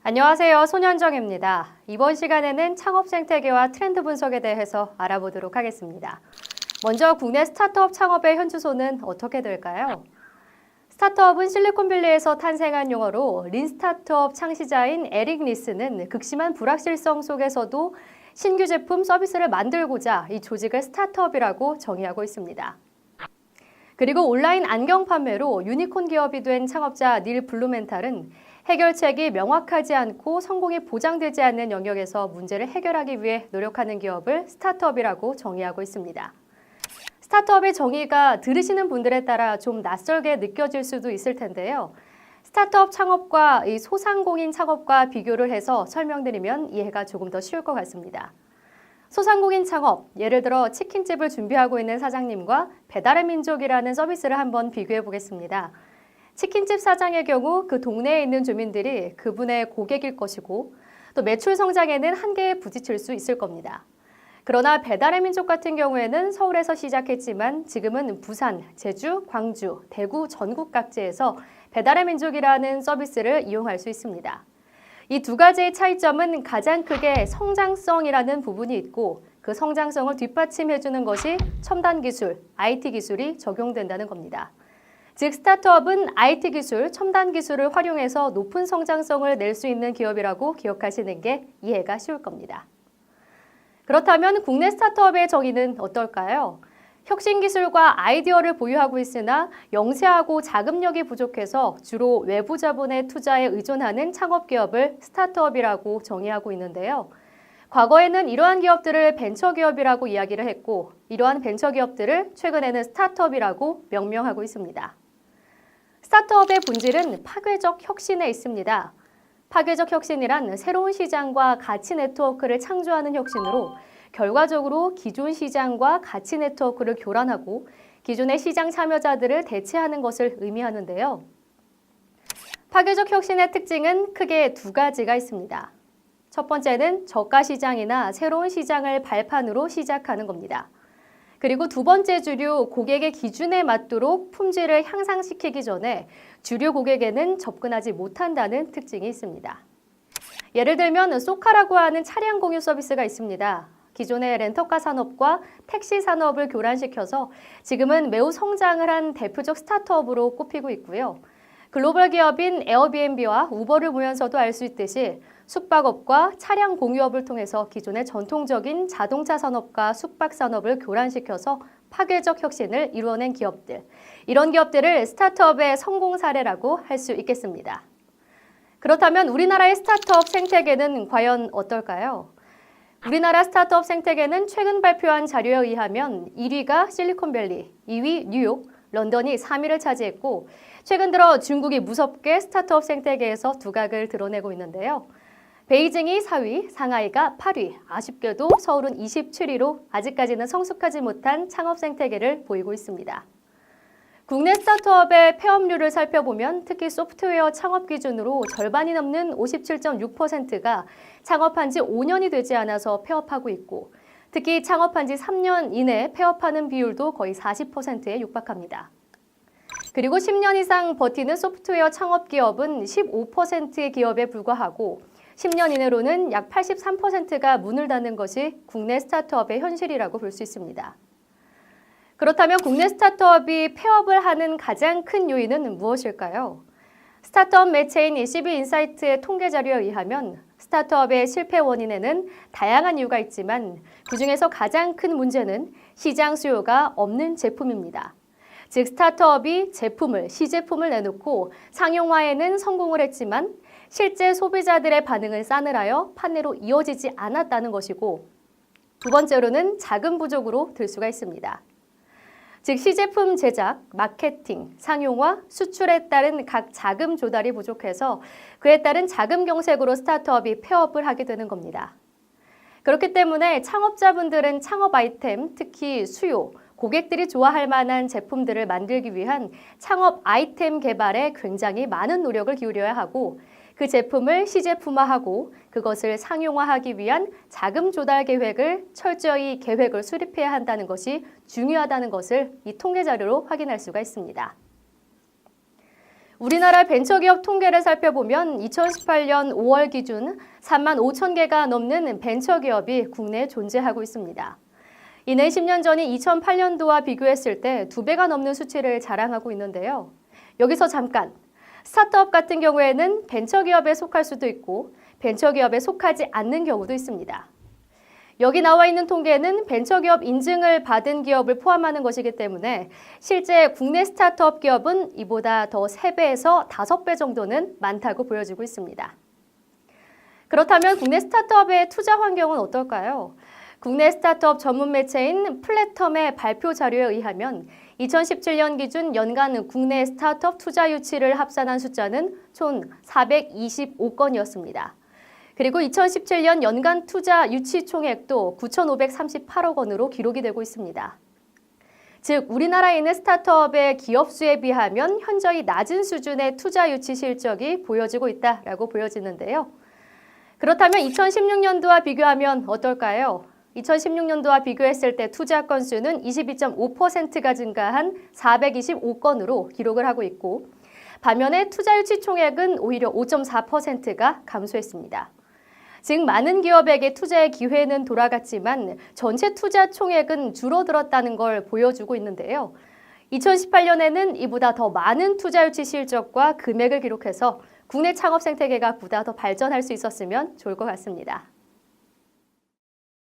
안녕하세요. 손현정입니다. 이번 시간에는 창업 생태계와 트렌드 분석에 대해서 알아보도록 하겠습니다. 먼저 국내 스타트업 창업의 현주소는 어떻게 될까요? 스타트업은 실리콘밸리에서 탄생한 용어로 린 스타트업 창시자인 에릭 리스는 극심한 불확실성 속에서도 신규 제품 서비스를 만들고자 이 조직을 스타트업이라고 정의하고 있습니다. 그리고 온라인 안경 판매로 유니콘 기업이 된 창업자 닐 블루멘탈은 해결책이 명확하지 않고 성공이 보장되지 않는 영역에서 문제를 해결하기 위해 노력하는 기업을 스타트업이라고 정의하고 있습니다. 스타트업의 정의가 들으시는 분들에 따라 좀 낯설게 느껴질 수도 있을 텐데요. 스타트업 창업과 이 소상공인 창업과 비교를 해서 설명드리면 이해가 조금 더 쉬울 것 같습니다. 소상공인 창업, 예를 들어 치킨집을 준비하고 있는 사장님과 배달의 민족이라는 서비스를 한번 비교해 보겠습니다. 치킨집 사장의 경우 그 동네에 있는 주민들이 그분의 고객일 것이고 또 매출 성장에는 한계에 부딪힐 수 있을 겁니다. 그러나 배달의 민족 같은 경우에는 서울에서 시작했지만 지금은 부산, 제주, 광주, 대구, 전국 각지에서 배달의 민족이라는 서비스를 이용할 수 있습니다. 이 두 가지의 차이점은 가장 크게 성장성이라는 부분이 있고 그 성장성을 뒷받침해주는 것이 첨단 기술, IT 기술이 적용된다는 겁니다. 즉 스타트업은 IT 기술, 첨단 기술을 활용해서 높은 성장성을 낼 수 있는 기업이라고 기억하시는 게 이해가 쉬울 겁니다. 그렇다면 국내 스타트업의 정의는 어떨까요? 혁신 기술과 아이디어를 보유하고 있으나 영세하고 자금력이 부족해서 주로 외부 자본의 투자에 의존하는 창업 기업을 스타트업이라고 정의하고 있는데요. 과거에는 이러한 기업들을 벤처기업이라고 이야기를 했고 이러한 벤처기업들을 최근에는 스타트업이라고 명명하고 있습니다. 스타트업의 본질은 파괴적 혁신에 있습니다. 파괴적 혁신이란 새로운 시장과 가치 네트워크를 창조하는 혁신으로 결과적으로 기존 시장과 가치 네트워크를 교란하고 기존의 시장 참여자들을 대체하는 것을 의미하는데요. 파괴적 혁신의 특징은 크게 두 가지가 있습니다. 첫 번째는 저가 시장이나 새로운 시장을 발판으로 시작하는 겁니다. 그리고 두 번째 주류 고객의 기준에 맞도록 품질을 향상시키기 전에 주류 고객에는 접근하지 못한다는 특징이 있습니다. 예를 들면 쏘카라고 하는 차량 공유 서비스가 있습니다. 기존의 렌터카 산업과 택시 산업을 교란시켜서 지금은 매우 성장을 한 대표적 스타트업으로 꼽히고 있고요. 글로벌 기업인 에어비앤비와 우버를 보면서도 알 수 있듯이 숙박업과 차량 공유업을 통해서 기존의 전통적인 자동차 산업과 숙박 산업을 교란시켜서 파괴적 혁신을 이루어낸 기업들. 이런 기업들을 스타트업의 성공 사례라고 할 수 있겠습니다. 그렇다면 우리나라의 스타트업 생태계는 과연 어떨까요? 우리나라 스타트업 생태계는 최근 발표한 자료에 의하면 1위가 실리콘밸리, 2위 뉴욕, 런던이 3위를 차지했고 최근 들어 중국이 무섭게 스타트업 생태계에서 두각을 드러내고 있는데요. 베이징이 4위, 상하이가 8위, 아쉽게도 서울은 27위로 아직까지는 성숙하지 못한 창업 생태계를 보이고 있습니다. 국내 스타트업의 폐업률을 살펴보면 특히 소프트웨어 창업 기준으로 절반이 넘는 57.6%가 창업한 지 5년이 되지 않아서 폐업하고 있고 특히 창업한 지 3년 이내 폐업하는 비율도 거의 40%에 육박합니다. 그리고 10년 이상 버티는 소프트웨어 창업 기업은 15%의 기업에 불과하고 10년 이내로는 약 83%가 문을 닫는 것이 국내 스타트업의 현실이라고 볼 수 있습니다. 그렇다면 국내 스타트업이 폐업을 하는 가장 큰 요인은 무엇일까요? 스타트업 매체인 CB인사이트의 통계 자료에 의하면 스타트업의 실패 원인에는 다양한 이유가 있지만 그중에서 가장 큰 문제는 시장 수요가 없는 제품입니다. 즉 스타트업이 시제품을 내놓고 상용화에는 성공을 했지만 실제 소비자들의 반응을 싸늘하여 판매로 이어지지 않았다는 것이고 두 번째로는 자금 부족으로 들 수가 있습니다. 즉 시제품 제작, 마케팅, 상용화, 수출에 따른 각 자금 조달이 부족해서 그에 따른 자금 경색으로 스타트업이 폐업을 하게 되는 겁니다. 그렇기 때문에 창업자분들은 창업 아이템, 특히 수요, 고객들이 좋아할 만한 제품들을 만들기 위한 창업 아이템 개발에 굉장히 많은 노력을 기울여야 하고 그 제품을 시제품화하고 그것을 상용화하기 위한 자금 조달 계획을 철저히 계획을 수립해야 한다는 것이 중요하다는 것을 이 통계 자료로 확인할 수가 있습니다. 우리나라 벤처기업 통계를 살펴보면 2018년 5월 기준 3만 5천 개가 넘는 벤처기업이 국내에 존재하고 있습니다. 이는 10년 전인 2008년도와 비교했을 때 2배가 넘는 수치를 자랑하고 있는데요. 여기서 잠깐, 스타트업 같은 경우에는 벤처기업에 속할 수도 있고 벤처기업에 속하지 않는 경우도 있습니다. 여기 나와 있는 통계는 벤처기업 인증을 받은 기업을 포함하는 것이기 때문에 실제 국내 스타트업 기업은 이보다 더 3배에서 5배 정도는 많다고 보여지고 있습니다. 그렇다면 국내 스타트업의 투자 환경은 어떨까요? 국내 스타트업 전문 매체인 플랫텀의 발표 자료에 의하면 2017년 기준 연간 국내 스타트업 투자 유치를 합산한 숫자는 총 425건이었습니다. 그리고 2017년 연간 투자 유치 총액도 9,538억 원으로 기록이 되고 있습니다. 즉, 우리나라에 있는 스타트업의 기업 수에 비하면 현저히 낮은 수준의 투자 유치 실적이 보여지고 있다라고 보여지는데요. 그렇다면 2016년도와 비교하면 어떨까요? 2016년도와 비교했을 때 투자 건수는 22.5%가 증가한 425건으로 기록을 하고 있고, 반면에 투자 유치 총액은 오히려 5.4%가 감소했습니다. 즉, 많은 기업에게 투자의 기회는 돌아갔지만 전체 투자 총액은 줄어들었다는 걸 보여주고 있는데요. 2018년에는 이보다 더 많은 투자 유치 실적과 금액을 기록해서 국내 창업 생태계가 보다 더 발전할 수 있었으면 좋을 것 같습니다.